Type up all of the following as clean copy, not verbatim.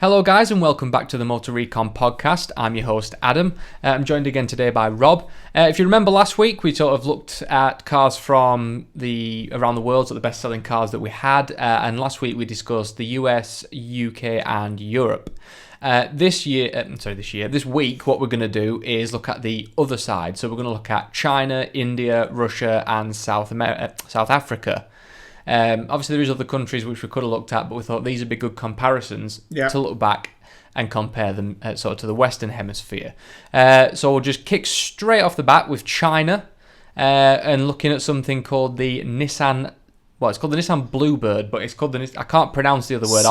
Hello guys and welcome back to the Motor Recon podcast. I'm your host Adam. I'm joined again today by Rob. If you remember last week we sort of looked at cars from around the world, so the best selling cars that we had, and last week we discussed the US, UK and Europe. This week what we're going to do is look at the other side. So we're going to look at China, India, Russia and South Africa. Obviously, there is other countries which we could have looked at, but we thought these would be good comparisons to look back and compare them to the Western Hemisphere. So we'll just kick straight off the bat with China and looking at something called the Nissan. Well, it's called the Nissan Bluebird, but it's called I can't pronounce the other word.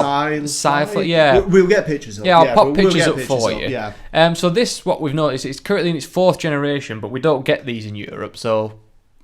Yeah, we'll get pictures up. Yeah, I'll pop pictures up for you. Yeah. So this, what we've noticed, it's currently in its fourth generation, but we don't get these in Europe, so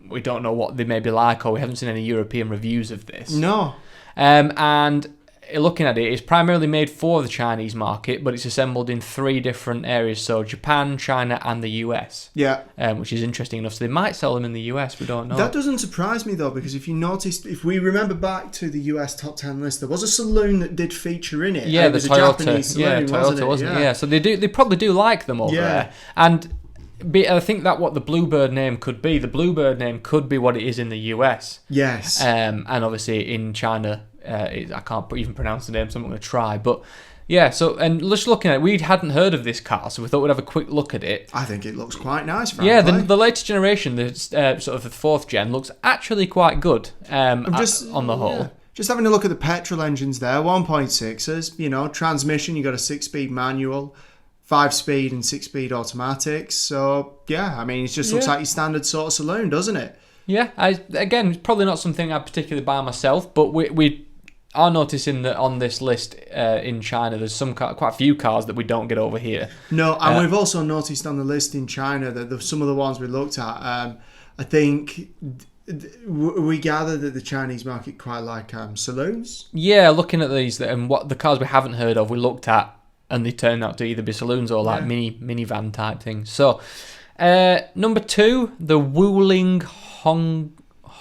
we don't know what they may be like, or we haven't seen any European reviews of this. No. And looking at it, it's primarily made for the Chinese market, but it's assembled in three different areas, so Japan, China, and the US. Yeah. Which is interesting enough. So they might sell them in the US, we don't know. That doesn't surprise me, though, because if you noticed, if we remember back to the US top 10 list, there was a saloon that did feature in it. Yeah, it the was Toyota. A Japanese saloon, wasn't it? Yeah, so they probably do like them over there. And I think that what the Bluebird name could be. The Bluebird name could be what it is in the US. Yes. And obviously in China, I can't even pronounce the name, so I'm not going to try. But yeah, so and just looking at it, we hadn't heard of this car, so we thought we'd have a quick look at it. I think it looks quite nice, frankly. Yeah, the latest generation, the sort of the fourth gen, looks actually quite good on the whole. Yeah. Just having a look at the petrol engines there, 1.6s, transmission, you got a 6-speed manual, 5-speed and 6-speed automatics. So, yeah, I mean, it just looks like your standard sort of saloon, doesn't it? Yeah, again, probably not something I particularly buy myself, but we are noticing that on this list in China, there's quite a few cars that we don't get over here. No, and we've also noticed on the list in China that some of the ones we looked at, I think we gather that the Chinese market quite like saloons. Yeah, looking at these and what the cars we haven't heard of, we looked at, and they turned out to either be saloons or like minivan type things. So, number 2, the Wuling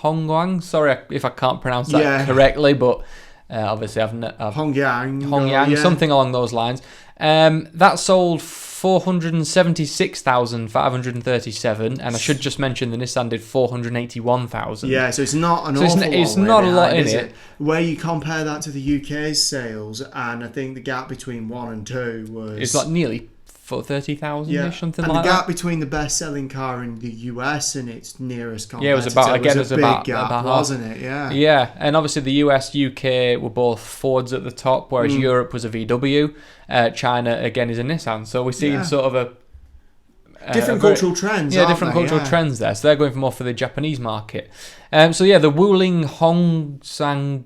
Hongguang. Sorry if I can't pronounce that correctly, but obviously I've Hongyang, something along those lines. That sold 476,537, and I should just mention the Nissan did 481,000. Yeah, so it's not an awful lot. It's not a lot in it. Where you compare that to the UK's sales, and I think the gap between 1 and 2 was... It's like nearly 30,000-ish, something like that. And the gap between the best-selling car in the US and its nearest competitor was about a big gap, wasn't it? Yeah. Yeah, and obviously the US, UK were both Fords at the top, whereas Europe was a VW. China, again, is a Nissan. So we're seeing sort of a... different cultural trends, cultural trends there. So they're going more for the Japanese market. The Wuling Hongsang...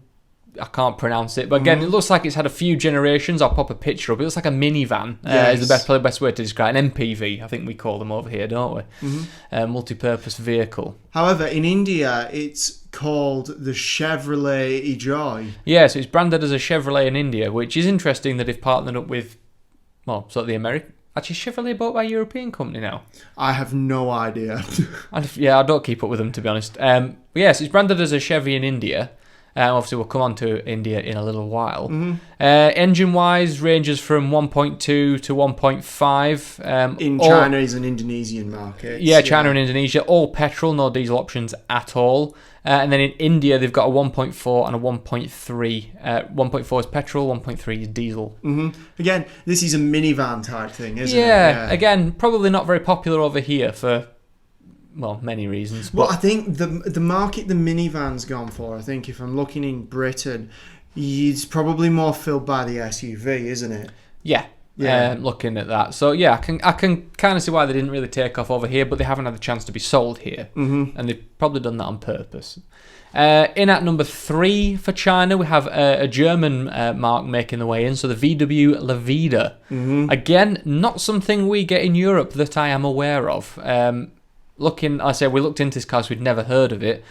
I can't pronounce it, but again, it looks like it's had a few generations. I'll pop a picture up. It looks like a minivan. Is probably the best way to describe an MPV. I think we call them over here, don't we? Multi-purpose vehicle. However, in India, it's called the Chevrolet e-Joy. Yeah, so it's branded as a Chevrolet in India, which is interesting that they've partnered up with, sort of the American... Actually, Chevrolet bought by a European company now. I have no idea. I don't keep up with them, to be honest. So it's branded as a Chevy in India. Obviously, we'll come on to India in a little while. Engine-wise, ranges from 1.2 to 1.5. In China is an Indonesian market. Yeah, China and Indonesia. All petrol, no diesel options at all. And then in India, they've got a 1.4 and a 1.3. 1.4 is petrol, 1.3 is diesel. Again, this is a minivan type thing, isn't it? Yeah, again, probably not very popular over here for... many reasons. Well, I think the market the minivan's gone for, I think if I'm looking in Britain, it's probably more filled by the SUV, isn't it? Yeah. Looking at that. So, I can kind of see why they didn't really take off over here, but they haven't had the chance to be sold here. And they've probably done that on purpose. In at number 3 for China, we have a German marque making the way in, so the VW Lavida. Again, not something we get in Europe that I am aware of. We looked into this car, so we'd never heard of it.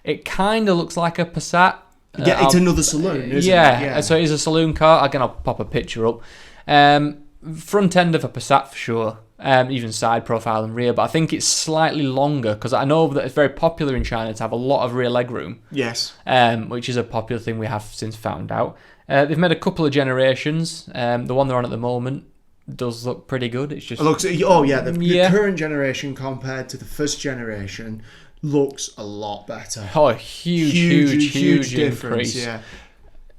It kind of looks like a Passat. It's another saloon, isn't it? Yeah, so it is a saloon car. Again, I'll pop a picture up. Front end of a Passat for sure, even side profile and rear, but I think it's slightly longer because I know that it's very popular in China to have a lot of rear legroom. Yes. Which is a popular thing we have since found out. They've made a couple of generations. The one they're on at the moment does look pretty good. It's just It looks, the current generation compared to the first generation looks a lot better. oh, a huge difference. increase.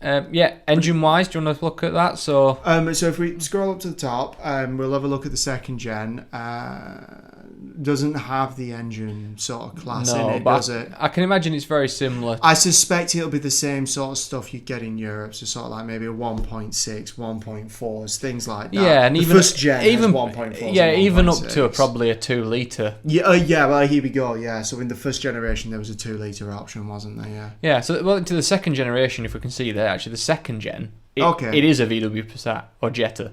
Yeah. Engine-wise, do you want to look at that? So So if we scroll up to the top, we'll have a look at the second gen. Doesn't have the engine sort of class in it, but does it? I can imagine it's very similar. I suspect it'll be the same sort of stuff you get in Europe, so sort of like maybe a 1.6, 1.4s, things like that. Yeah, and the even first gen has 1.4s. yeah, and even up 1.6. to probably a 2-litre. Yeah, well, here we go. Yeah, so in the first generation there was a 2-litre option, wasn't there? Yeah. Yeah, so well, to the second generation, if we can see there, actually the second gen, Okay. it is a VW Passat or Jetta.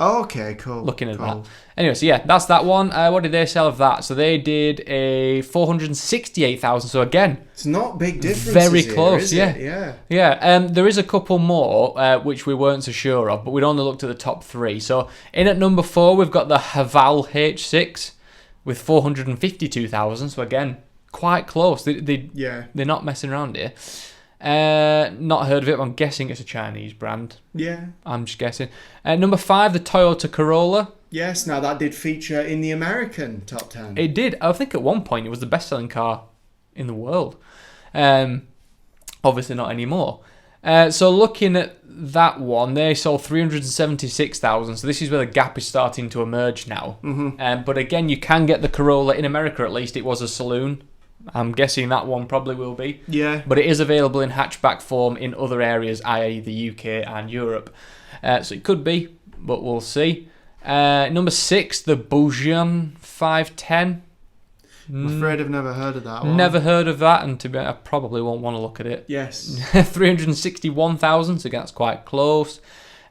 Oh, okay, cool. Looking at cool. that. Anyway, so yeah, that's that one. What did they sell of that? So they did a 468,000. So again, It's not big difference. Very close, is yeah. it? Yeah. yeah, there is a couple more which we weren't so sure of, but we'd only looked at the top 3. So in at number 4, we've got the Haval H6 with 452,000. So again, quite close. Yeah. They're not messing around here. Not heard of it. But I'm guessing it's a Chinese brand. Yeah. I'm just guessing. Number 5, the Toyota Corolla. Yes, now that did feature in the American top 10. It did. I think at one point it was the best-selling car in the world. Obviously not anymore. So looking at that one, they sold 376,000. So this is where the gap is starting to emerge now. Mm-hmm. But again, you can get the Corolla in America. At least it was a saloon. I'm guessing that one probably will be. Yeah. But it is available in hatchback form in other areas, i.e. the UK and Europe. So it could be, but we'll see. Number 6, the Bougeon 510. I'm afraid I've never heard of that one. Never heard of that, and to be I probably won't want to look at it. Yes. 361,000, so that's quite close.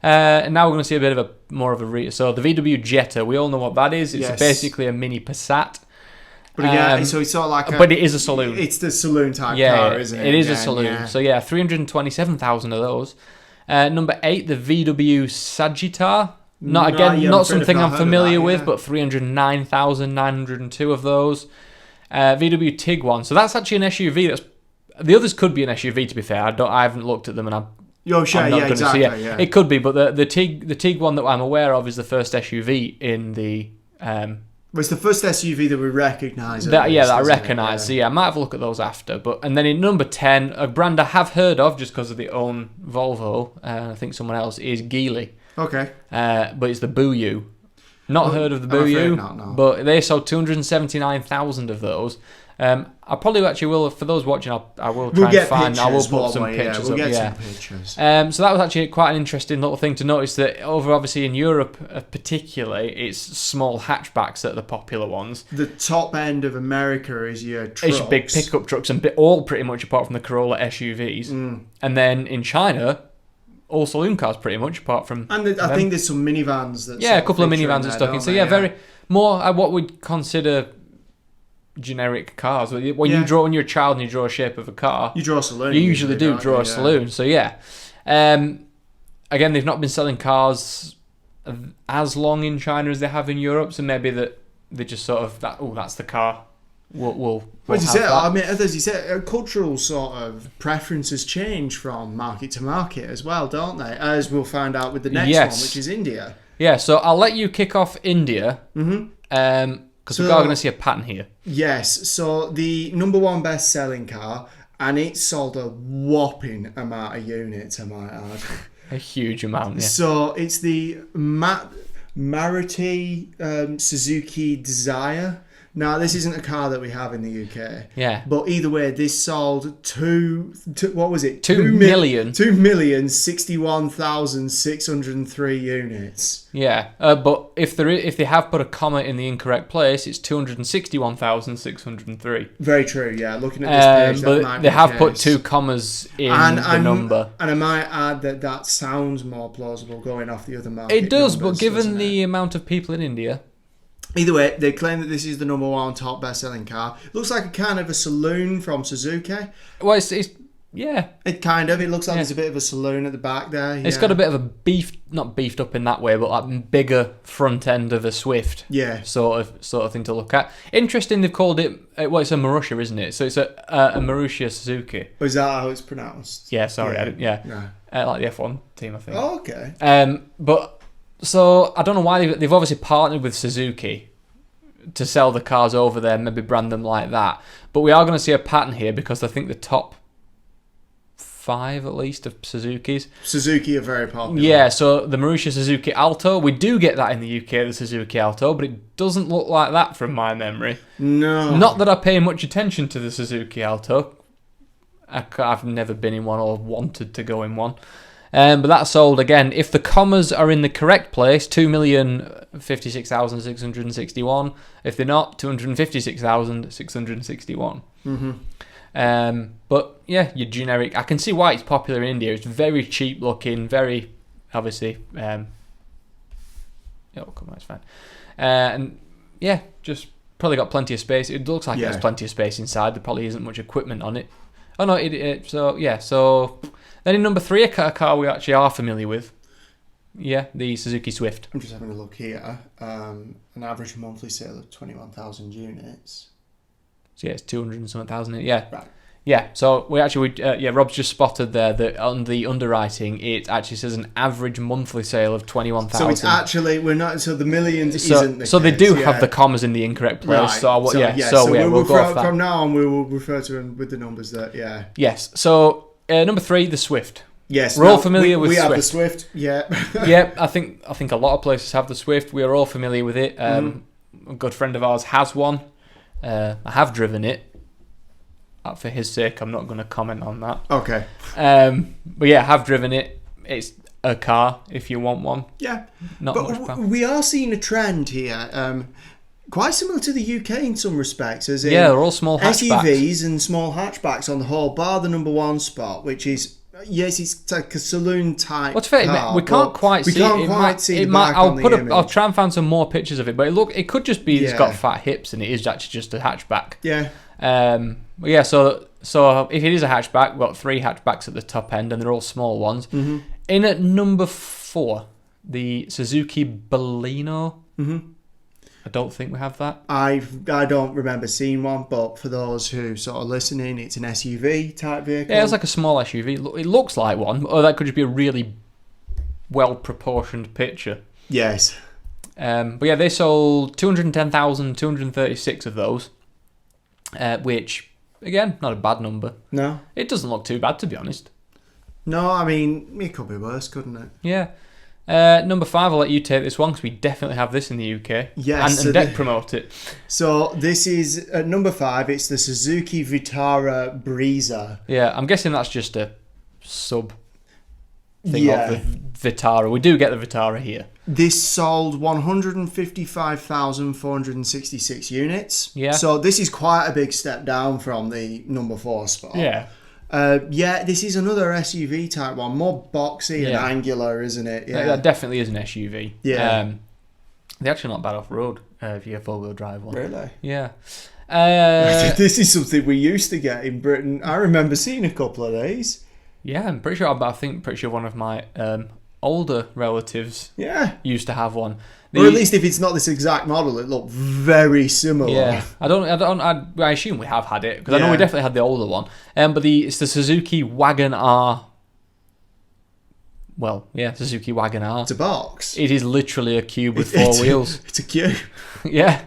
And now we're going to see a bit of more of a so the VW Jetta, we all know what that is. It's Yes. basically a mini Passat. But yeah, so it's sort of like but it is a saloon. It's the saloon type Yeah, car, isn't it? it is a Again, saloon. yeah. So yeah, 327,000 of those. Number 8, the VW Sagittar. Not I'm something afraid I've I'm not familiar heard of with, that, but 309,902 of those. VW Tiguan. So that's actually an SUV. The others could be an SUV. To be fair, I haven't looked at them, and I'm Sure, not yeah, gonna exactly. see it. Yeah. It could be, but the Tiguan that I'm aware of is the first SUV in the. Well, it's the first SUV that we recognise. That I recognise. So yeah, I might have a look at those after. And then in number 10, a brand I have heard of just because of the own Volvo, I think someone else, is Geely. Okay. But it's the Buyou. Not heard of the I'm afraid Buyou, not, no. but they sold 279,000 of those. I probably actually will, for those watching, I will try and find, I will put some pictures we'll up. get Yeah. some pictures. So that was actually quite an interesting little thing to notice that over obviously in Europe particularly, it's small hatchbacks that are the popular ones. The top end of America is your trucks. It's big pickup trucks and all pretty much apart from the Corolla SUVs. And then in China, all saloon cars pretty much apart from And I think there's some minivans that a couple of minivans are stuck in. So yeah, very more what we'd consider generic cars. When you're a child and you draw a shape of a car, you draw a saloon. You usually do draw a saloon. So yeah, again, they've not been selling cars as long in China as they have in Europe. So maybe that they just sort of that's the car. We'll as you have say, that. I mean, as you say, cultural sort of preferences change from market to market as well, don't they? As we'll find out with the next one, which is India. Yeah, so I'll let you kick off India. Because we're going to see a pattern here. Yes, so the number 1 best-selling car, and it sold a whopping amount of units, I might add. A huge amount, yeah. So it's the Maruti Suzuki Desire. Now, this isn't a car that we have in the UK. Yeah. But either way, this sold what was it? 2,061,603 units. Yeah, but if they have put a comma in the incorrect place, it's 261,603. Very true, yeah. Looking at this page, that might but be they the have case. put 2 commas in the number. And I might add that sounds more plausible going off the other market. It does, numbers, but given doesn't the it? amount of people in India... Either way, they claim that this is the number 1 top best-selling car. Looks like a kind of a saloon from Suzuki. Well, it's Yeah. It looks like there's a bit of a saloon at the back there. It's got a bit of a not beefed up in that way, but like bigger front end of a Swift. Yeah. Sort of thing to look at. Interesting, they've called it, well, it's a Marussia, isn't it? So it's a Marussia Suzuki. Oh, is that how it's pronounced? Yeah, sorry. Yeah. No. Like the F1 team, I think. Oh, okay. But, so, I don't know why they've obviously partnered with Suzuki to sell the cars over there, maybe brand them like that. But we are going to see a pattern here because I think the top 5 at least of Suzukis. Suzuki are very popular. Yeah, so the Marussia Suzuki Alto, we do get that in the UK, the Suzuki Alto, but it doesn't look like that from my memory. No. Not that I pay much attention to the Suzuki Alto. I've never been in one or wanted to go in one. But that's sold again. If the commas are in the correct place, 2,056,661. If they're not, 256,661. Mm-hmm. But yeah, your generic. I can see why it's popular in India. It's very cheap looking, very obviously. Oh, come on, it's fine. And yeah, just probably got plenty of space. It looks like it has plenty of space inside. There probably isn't much equipment on it. Oh no, So then in number 3, a car we actually are familiar with. Yeah, the Suzuki Swift. I'm just having a look here. An average monthly sale of 21,000 units. So yeah, it's 200 and something thousand. Yeah. Right. Yeah, so Rob's just spotted there that on the underwriting it actually says an average monthly sale of 21,000. So it's actually the millions isn't the so they case, do have the commas in the incorrect place. Right. So we'll go off that. From now on we will refer to them with the numbers that Yes. So number 3, the Swift. Yes, we're all familiar with we Swift. have the Swift. Yeah. Yeah, I think a lot of places have the Swift. We are all familiar with it. A good friend of ours has one. I have driven it. For his sake, I'm not going to comment on that. Okay. But yeah, I have driven it. It's a car if you want one. Yeah. Not much power. We are seeing a trend here, quite similar to the UK in some respects. As in they're all small hatchbacks. SUVs and small hatchbacks on the whole, bar the number 1 spot, which is it's like a saloon type. What's fair? Car, we can't quite see it. It might. I'll try and find some more pictures of it. But it could just be it's got fat hips and it is actually just a hatchback. Yeah. So if it is a hatchback, we've got 3 hatchbacks at the top end, and they're all small ones. Mm-hmm. In at number 4, the Suzuki Baleno. Mm-hmm. I don't think we have that. I don't remember seeing one, but for those who sort of listening, it's an SUV type vehicle. Yeah, it's like a small SUV. It looks like one, or that could just be a really well-proportioned picture. Yes. But yeah, they sold 210,236 of those, which, again, not a bad number. No. It doesn't look too bad, to be honest. No, I mean, it could be worse, couldn't it? Yeah. Number 5, I'll let you take this one because we definitely have this in the UK. Yes. And deck promote it. So this is at number 5. It's the Suzuki Vitara Breezer. Yeah, I'm guessing that's just a sub thing of the Vitara. We do get the Vitara here. This sold 155,466 units. Yeah. So this is quite a big step down from the number 4 spot. Yeah. This is another SUV type one, more boxy and angular, isn't it? Yeah, that definitely is an SUV. Yeah, they're actually not bad off road if you have 4-wheel drive one. Really? Yeah. This is something we used to get in Britain. I remember seeing a couple of these. Yeah, I'm pretty sure. Pretty sure one of my older relatives used to have one. Or at least if it's not this exact model, it looked very similar. Yeah, I assume we have had it because I know we definitely had the older one. But it's the Suzuki Wagon R. Well, yeah, Suzuki Wagon R. It's a box. It is literally a cube with 4 wheels. It's a cube. Yeah.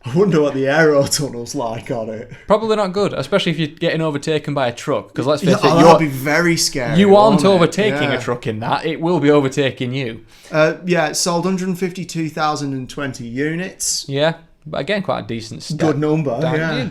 I wonder what the aero tunnel's like on it. Probably not good, especially if you're getting overtaken by a truck. Because let's face it, that'd be very scary. You aren't overtaking a truck in that; it will be overtaking you. It sold 152,020 units. Yeah, but again, quite a decent step. Good number.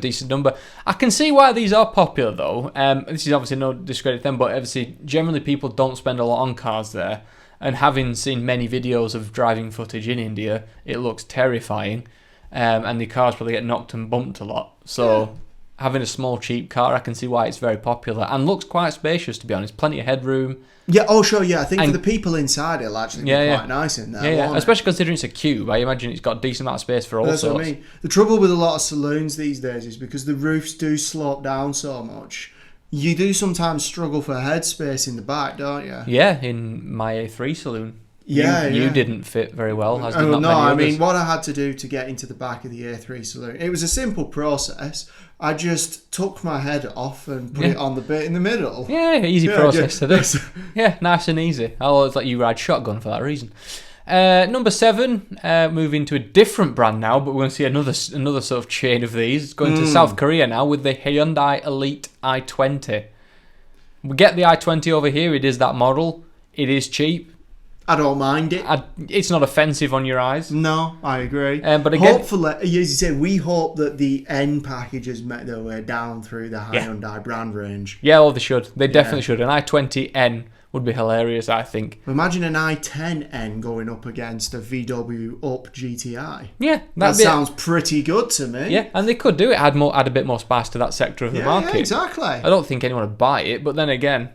Decent number. I can see why these are popular though. This is obviously no discredit to them, but obviously, generally people don't spend a lot on cars there. And having seen many videos of driving footage in India, it looks terrifying. And the cars probably get knocked and bumped a lot. So having a small, cheap car, I can see why it's very popular. And looks quite spacious, to be honest. Plenty of headroom. Yeah, oh, sure, yeah. I think for the people inside, it'll actually be quite nice in there. Yeah. Especially considering it's a cube. I imagine it's got a decent amount of space for all sorts. That's what I mean. The trouble with a lot of saloons these days is because the roofs do slope down so much, You do sometimes struggle for headspace in the back, don't you? Yeah, in my A3 saloon. Yeah, you yeah. didn't fit very well, as did Oh, not no, many I others. mean, what I had to do to get into the back of the A3 saloon, it was a simple process. I just took my head off and put it on the bit in the middle. Yeah, easy Yeah, process to do. just- Yeah, nice and easy. I always let you ride shotgun for that reason. Number 7, moving to a different brand now, but we're going to see another sort of chain of these. Going to South Korea now with the Hyundai Elite i20. We get the i20 over here. It is that model. It is cheap. I don't mind it. It's not offensive on your eyes. No, I agree. But again, hopefully, as you say, we hope that the end packages make their way down through the Hyundai brand range. yeah, well, they should. They definitely should. An i20N would be hilarious, I think. Imagine an i10N going up against a VW Up GTI. Yeah, That sounds pretty good to me. Yeah, and they could do it. Add a bit more spice to that sector of the market. Yeah, exactly. I don't think anyone would buy it, but then again,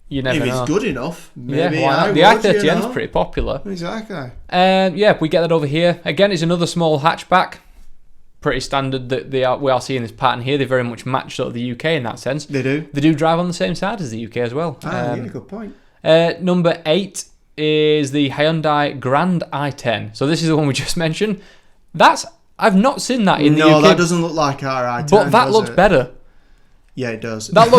you never If know. it's good enough, maybe why not? I The would, i30N you is know? pretty popular. Exactly. Yeah, we get that over here. Again, it's another small hatchback. Pretty standard that we are seeing this pattern here. They very much match sort of the UK in that sense. They do. They do drive on the same side as the UK as well. Yeah, good point. Number 8 is the Hyundai Grand i10. So this is the one we just mentioned. I've not seen that in the UK. No, that doesn't look like our i10. But that does looks it? better. Yeah, it does. That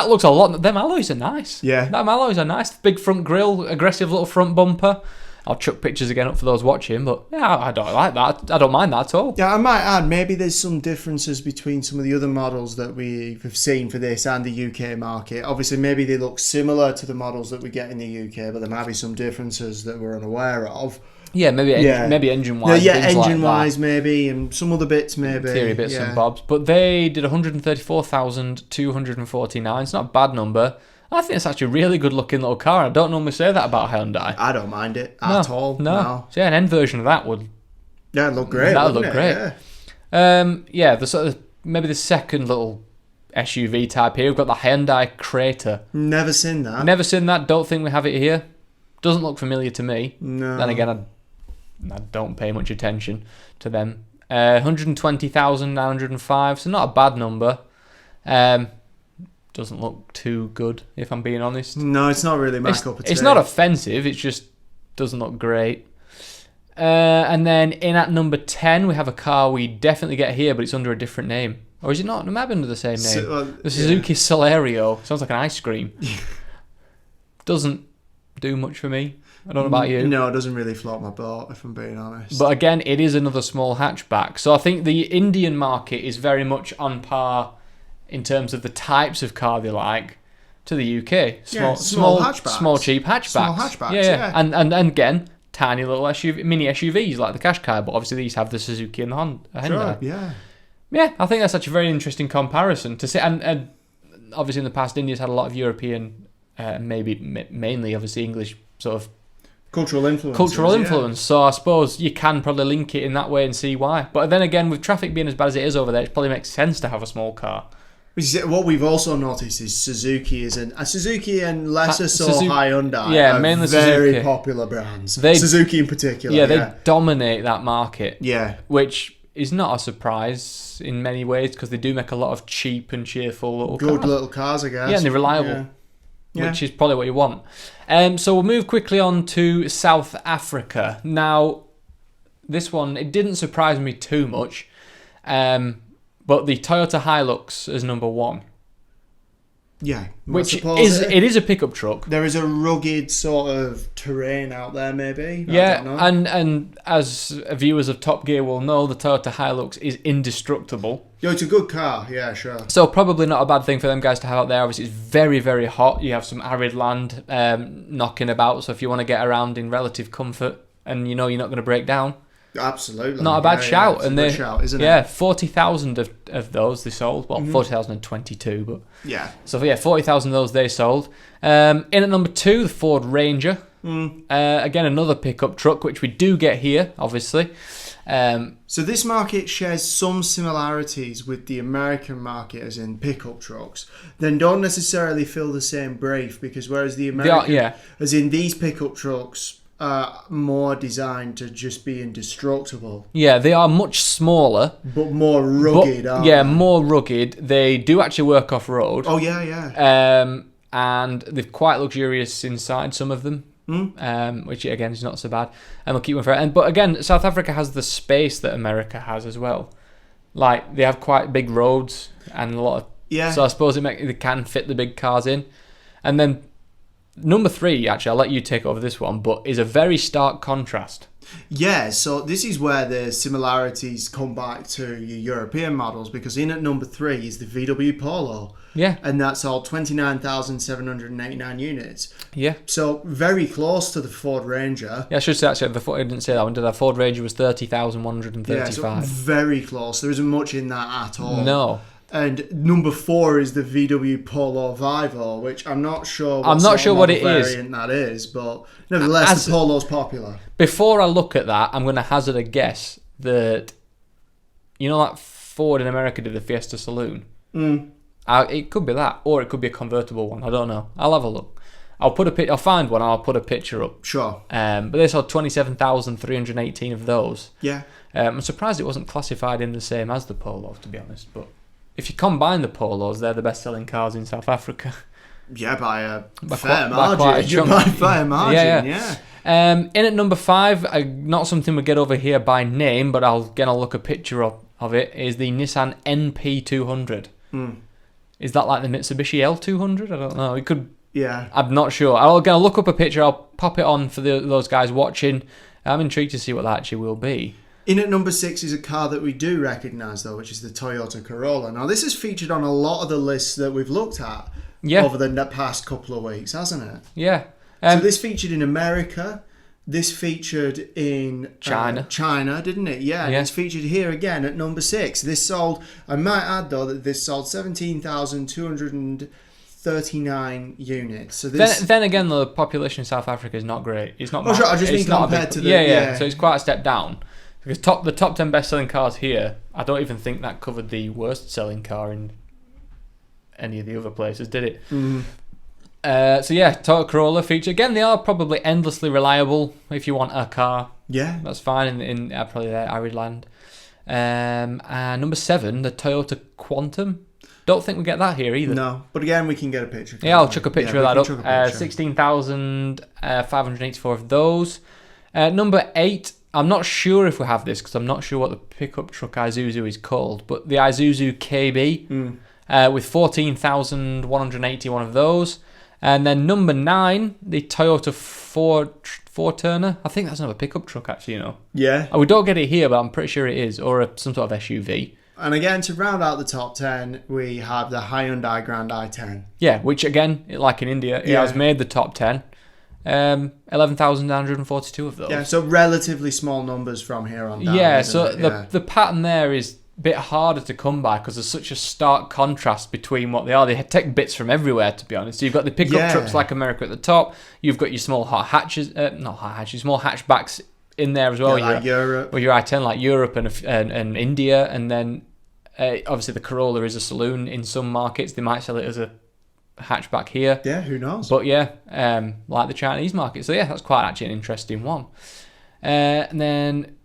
looks a lot. Them alloys are nice. Yeah. Them alloys are nice. Big front grille, aggressive little front bumper. I'll chuck pictures again up for those watching, but yeah, I don't like that. I don't mind that at all. Yeah, I might add, maybe there's some differences between some of the other models that we've seen for this and the UK market. Obviously, maybe they look similar to the models that we get in the UK, but there might be some differences that we're unaware of. Yeah, maybe engine wise. Yeah, engine-wise maybe, and some other bits maybe. Theory bits and bobs. But they did 134,249. It's not a bad number. I think it's actually a really good looking little car. I don't normally say that about Hyundai. I don't mind it at all. No. So yeah, an end version of that would... Yeah, it'd look great. That would wouldn't look it? great. Yeah. The sort of maybe the second little SUV type here. We've got the Hyundai Creta. Never seen that. Never seen that. Don't think we have it here. Doesn't look familiar to me. No. Then again, I don't pay much attention to them. 120,905. So not a bad number. Doesn't look too good, if I'm being honest. No, it's not really my cup of tea. It's not offensive. It just doesn't look great. And then in at number 10, we have a car we definitely get here, but it's under a different name. Or is it not? It might be under the same name. The Suzuki Celerio. Sounds like an ice cream. Doesn't do much for me. I don't know about you. No, it doesn't really float my boat, if I'm being honest. But again, it is another small hatchback. So I think the Indian market is very much on par in terms of the types of car they like to the UK. Small hatchbacks. Small cheap hatchbacks. Small hatchbacks, yeah. And again, tiny little mini SUVs like the Qashqai, but obviously these have the Suzuki and the Hyundai. Sure, yeah. Yeah, I think that's such a very interesting comparison to see. And obviously in the past, India's had a lot of European, mainly obviously English sort of Cultural influence. So I suppose you can probably link it in that way and see why. But then again, with traffic being as bad as it is over there, it probably makes sense to have a small car. What we've also noticed is Suzuki Suzuki and lesser so Hyundai. Yeah, are mainly very Suzuki. popular brands. They- Suzuki in particular. Yeah, they dominate that market. Yeah. Which is not a surprise in many ways because they do make a lot of cheap and cheerful little Good cars. little cars, I guess. Yeah, and they're reliable. Yeah. Which is probably what you want. So we'll move quickly on to South Africa. Now, this one, it didn't surprise me too much, but the Toyota Hilux is number 1. Yeah. Which suppose it is a pickup truck. there is a rugged sort of terrain out there, maybe. I Yeah, don't know. and as viewers of Top Gear will know, the Toyota Hilux is indestructible. Yo, it's a good car. Yeah, sure. So probably not a bad thing for them guys to have out there. Obviously, it's very, very hot. You have some arid land knocking about. So if you want to get around in relative comfort and you know you're not going to break down, Absolutely. not a bad shout. It's And a good they, shout, isn't it? yeah, 40,000 of those they sold. Well, 40,022, but Yeah. so yeah, 40,000 of those they sold. In at number 2, the Ford Ranger. Again, another pickup truck, which we do get here, obviously. So this market shares some similarities with the American market, as in pickup trucks. Then don't necessarily fill the same brief, because whereas the American, yeah. as in these pickup trucks more designed to just be indestructible, Yeah, they are much smaller. but more rugged. aren't Yeah, they? more rugged. They do actually work off-road. Oh yeah. And they're quite luxurious inside, some of them. Which again is not so bad, and we'll keep them for. But again, South Africa has the space that America has as well. Like they have quite big roads and a lot of. Yeah. So I suppose they can fit the big cars in, and then number 3. Actually, I'll let you take over this one, but is a very stark contrast. Yeah, so this is where the similarities come back to your European models, because in at number 3 is the VW Polo. Yeah. And that's sold 29,789 units. Yeah. So very close to the Ford Ranger. Yeah, I should say actually, I didn't say that one, did I? Ford Ranger was 30,135. Yeah, so very close. There isn't much in that at all. No. And number 4 is the VW Polo Vivo, which I'm not sure what it is. variant that is, but nevertheless, the Polo's popular. Before I look at that, I'm going to hazard a guess that, you know, like Ford in America did the Fiesta Saloon. It could be that, or it could be a convertible one. I don't know. I'll have a look. I'll find one. I'll put a picture up. Sure. But they sold 27,318 of those. Yeah. I'm surprised it wasn't classified in the same as the Polos, to be honest. But if you combine the Polos, they're the best-selling cars in South Africa. Yeah, by a By fair quite a margin. chunk. By a fair margin, Yeah. yeah. In at number 5, not something we get over here by name, but I'll look a picture of it, is the Nissan NP200. Is that like the Mitsubishi L200? I don't know. It could. Yeah. I'm not sure. I'll look up a picture. I'll pop it on for those guys watching. I'm intrigued to see what that actually will be. In at number 6 is a car that we do recognise, though, which is the Toyota Corolla. Now, this is featured on a lot of the lists that we've looked at over the past couple of weeks, hasn't it? Yeah. So this featured in America. This featured in China, didn't it? Yeah, and it's featured here again at number 6. This sold, I might add though, that this sold 17,239 units. So this. Then again, the population in South Africa is not great. It's not. Sure, I just mean compared to the. Yeah. So it's quite a step down. Because the top 10 best-selling cars here, I don't even think that covered the worst-selling car in any of the other places, did it? Toyota Corolla feature. Again, they are probably endlessly reliable if you want a car. Yeah. That's fine in probably their arid land. Number 7, the Toyota Quantum. Don't think we get that here either. No, but again, we can get a picture. Yeah, I'll chuck a picture of that up. 16,584 of those. Number 8, I'm not sure if we have this because I'm not sure what the pickup truck Isuzu is called, but the Isuzu KB with 14,181 of those. And then number 9, the Toyota Fortuner. I think that's another pickup truck, actually, you know. Yeah. We don't get it here, but I'm pretty sure it is, or some sort of SUV. And again, to round out the top 10, we have the Hyundai Grand i10. Yeah, which again, like in India, it has made the top 10. 11,942 of those. Yeah, so relatively small numbers from here on down. Yeah, so the pattern there is a bit harder to come by because there's such a stark contrast between what they are. They take bits from everywhere, to be honest. So you've got the pickup trucks like America at the top. You've got your small small hatchbacks in there as well. Yeah, like Europe. Well, your i10 like Europe and India, and then obviously the Corolla is a saloon in some markets. They might sell it as a hatchback here. Yeah, who knows? But like the Chinese market. So yeah, that's quite actually an interesting one. And then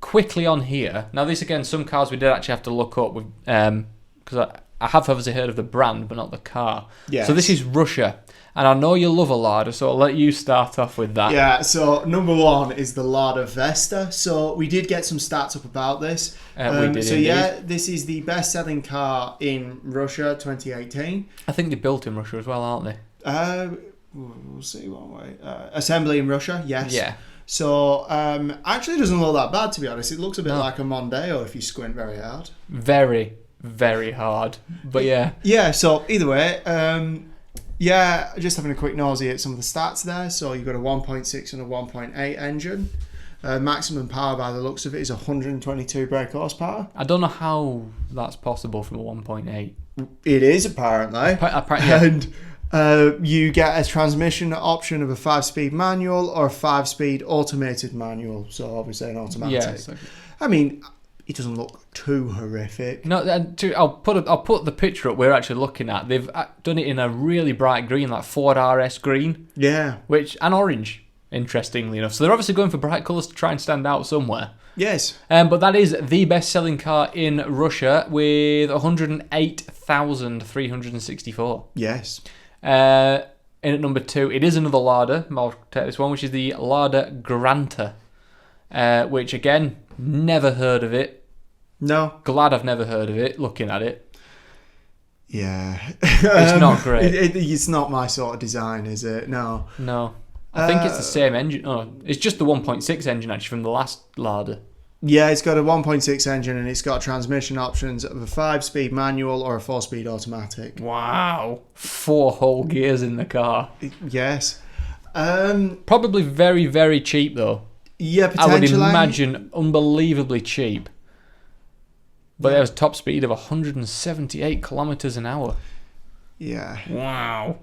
quickly on here. Now this again, some cars we did actually have to look up with because I have obviously heard of the brand, but not the car. Yes. So this is Russia. And I know you love a Lada, so I'll let you start off with that. Yeah, so number 1 is the Lada Vesta. So we did get some stats up about this. We did indeed. This is the best-selling car in Russia 2018. I think they're built in Russia as well, aren't they? We'll see one way. Assembly in Russia, yes. Yeah. So actually it doesn't look that bad, to be honest. It looks a bit like a Mondeo if you squint very hard. Very, very hard. But yeah. Yeah, so either way... just having a quick nosy at some of the stats there. So you've got a 1.6 and a 1.8 engine. Maximum power by the looks of it is 122 brake horsepower. I don't know how that's possible from a 1.8. It is apparently. And you get a transmission option of a 5-speed manual or a 5-speed automated manual. So obviously an automatic. Yes. I mean, it doesn't look too horrific. No, I'll put the picture up we're actually looking at. They've done it in a really bright green, like Ford RS green. Yeah. And orange interestingly enough. So they're obviously going for bright colours to try and stand out somewhere. Yes. But that is the best-selling car in Russia with 108,364. Yes. In at number 2, it is another Lada. I'll take this one, which is the Lada Granta, which, again, never heard of it. No. Glad I've never heard of it, looking at it. Yeah. It's not great. It's not my sort of design, is it? No. No. I think it's the same engine. Oh, it's just the 1.6 engine, actually, from the last Lada. Yeah, it's got a 1.6 engine and it's got transmission options of a 5-speed manual or a 4-speed automatic. Wow. 4 whole gears in the car. Yes. Probably very, very cheap, though. Yeah, I would potentially. imagine unbelievably cheap. But there's top speed of 178 kilometers an hour. Yeah. Wow.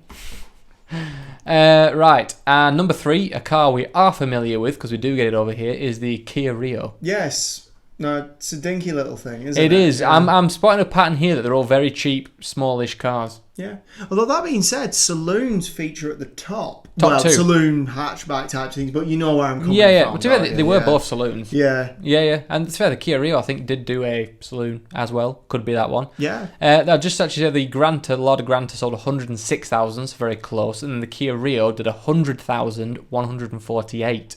Right, and number 3, a car we are familiar with because we do get it over here, is the Kia Rio. Yes. No, it's a dinky little thing, isn't it? It is. Yeah. I'm spotting a pattern here that they're all very cheap, smallish cars. Yeah. Although that being said, saloons feature at the top. Top 2. Saloon hatchback type things, but you know where I'm coming Yeah. from. Well, to be fair, don't you? they were both saloons. Yeah. Yeah. And to be fair, the Kia Rio, I think, did do a saloon as well. Could be that one. Yeah. I'll just actually say the Granta, the Lada Granta sold 106,000, so very close. And then the Kia Rio did 100,148.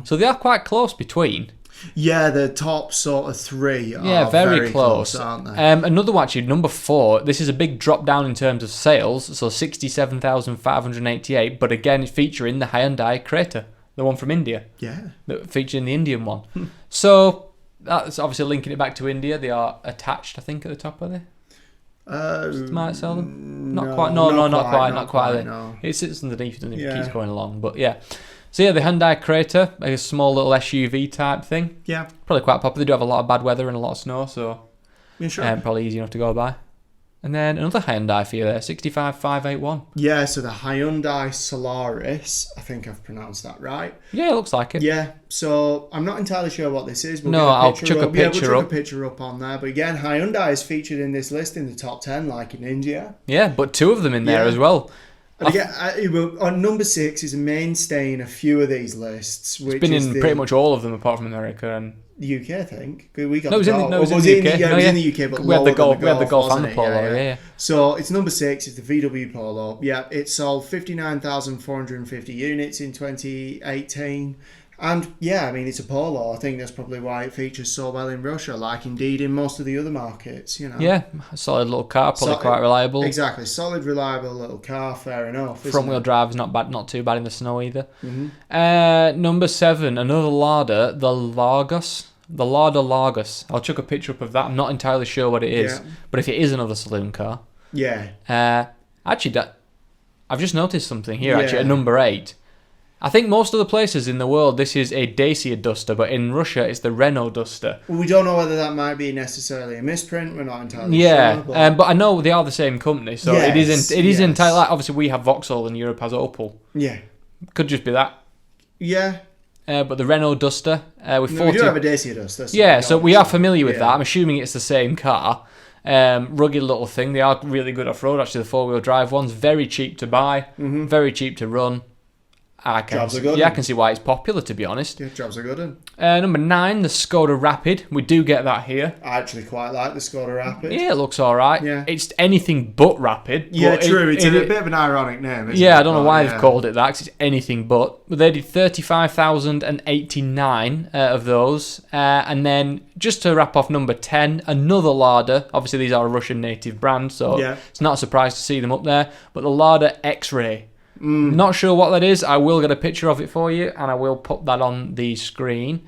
So they are quite close between. Yeah, the top sort of 3 are Yeah, very close. aren't they? Another one, actually, number 4. This is a big drop down in terms of sales, so 67,588. But again, it's featuring the Hyundai Creta, the one from India, Yeah. that featuring the Indian one. So that's obviously linking it back to India. They are attached, I think, at the top, are they? Might sell them. Not quite. No, not quite. No. It sits underneath and it Yeah. keeps going along. But yeah. So yeah, the Hyundai Creta, like a small little SUV type thing. Yeah. Probably quite popular. They do have a lot of bad weather and a lot of snow, so Yeah, sure. probably easy enough to go by. And then another Hyundai for you there, 65,581. Yeah, so the Hyundai Solaris, I think I've pronounced that right. Yeah, it looks like it. Yeah, so I'm not entirely sure what this is. No, I'll chuck a up. Yeah, we'll picture chuck up. a picture up on there. But again, Hyundai is featured in this list in the top 10, like in India. Yeah, but 2 of them in there Yeah. as well. And again, on number 6 is a mainstay in a few of these lists, which It's been is in the pretty much all of them apart from America and UK, I think. We got No, it was the in the- Golf. no, it was Or in the UK. Yeah, No, it was yeah. in the UK, but we had the lower than Golf, we had the Golf wasn't and the it? Polo. Yeah. So it's number 6. It's the VW Polo. Yeah, it sold 59,450 units in 2018. And yeah, I mean, it's a Polo. I think that's probably why it features so well in Russia, like indeed in most of the other markets, you know. Yeah, a solid little car, probably So- quite reliable. Exactly. Solid, reliable little car, fair enough. isn't Front wheel it? drive is not bad, not too bad in the snow either. Mm-hmm. Number 7, another Lada, the Lagos. The Lada Lagos. I'll chuck a picture up of that. I'm not entirely sure what it is, Yeah. but if it is another saloon car, Yeah. actually, I've just noticed something here. Actually, Yeah. at number 8, I think most of the places in the world this is a Dacia Duster, but in Russia it's the Renault Duster. Well, we don't know whether that might be necessarily a misprint. We're not entirely Yeah, sure. but I know they are the same company, so it is. Yes, It is yes. entirely. Like, obviously, we have Vauxhall and Europe has Opel. Yeah. Could just be that. Yeah. But the Renault Duster with No, 40. we do have a Dacia Duster. Yeah, so we are familiar with Yeah. that. I'm assuming it's the same car. Rugged little thing. They are really good off road. Actually, the 4-wheel drive ones, very cheap to buy, very cheap to run. Jobs are good. Yeah, I can see why it's popular, to be honest. Yeah, jobs are good. And Number 9, the Skoda Rapid. We do get that here. I actually quite like the Skoda Rapid. Yeah, it looks all right. Yeah. It's anything but rapid. Yeah, but true. It's a it- bit of an ironic name, isn't it? Yeah, I don't know But, why yeah. they've called it that, 'cause it's anything but. But they did 35,089 of those. And then, just to wrap off number 10, another Lada. Obviously, these are a Russian native brand, so Yeah. it's not a surprise to see them up there. But the Lada X-Ray. Not sure what that is. I will get a picture of it for you, and I will put that on the screen.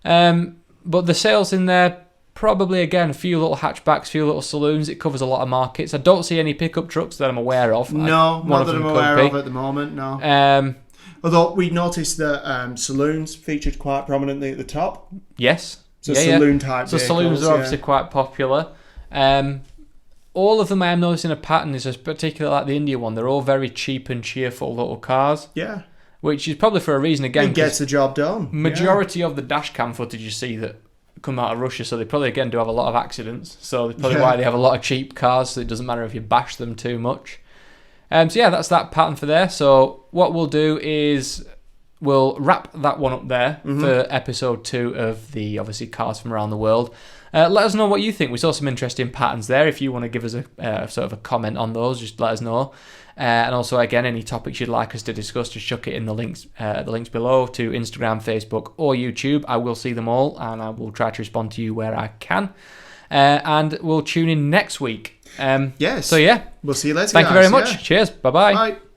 But the sales in there, probably, again, a few little hatchbacks, a few little saloons. It covers a lot of markets. I don't see any pickup trucks that I'm aware of. No, One not of that them I'm could aware be. of at the moment, no. Although we noticed that saloons featured quite prominently at the top. yes. So yeah, saloon type So saloons vehicles, are obviously quite popular. All of them I am noticing a pattern is particularly like the India one. They're all very cheap and cheerful little cars, Yeah. which is probably for a reason again. It gets the job done. Majority of the dash cam footage you see that come out of Russia, so they probably again do have a lot of accidents. So that's probably Yeah. why they have a lot of cheap cars. So it doesn't matter if you bash them too much. So yeah, that's that pattern for there. So what we'll do is we'll wrap that one up there for episode 2 of the, obviously, cars from around the world. Let us know what you think. We saw some interesting patterns there. If you want to give us a sort of a comment on those, just let us know. And also, again, any topics you'd like us to discuss, just chuck it in the links below to Instagram, Facebook, or YouTube. I will see them all, and I will try to respond to you where I can. And we'll tune in next week. Yes. So, yeah. We'll see you later, Thank guys. you very much. Yeah. Cheers. Bye-bye. Bye.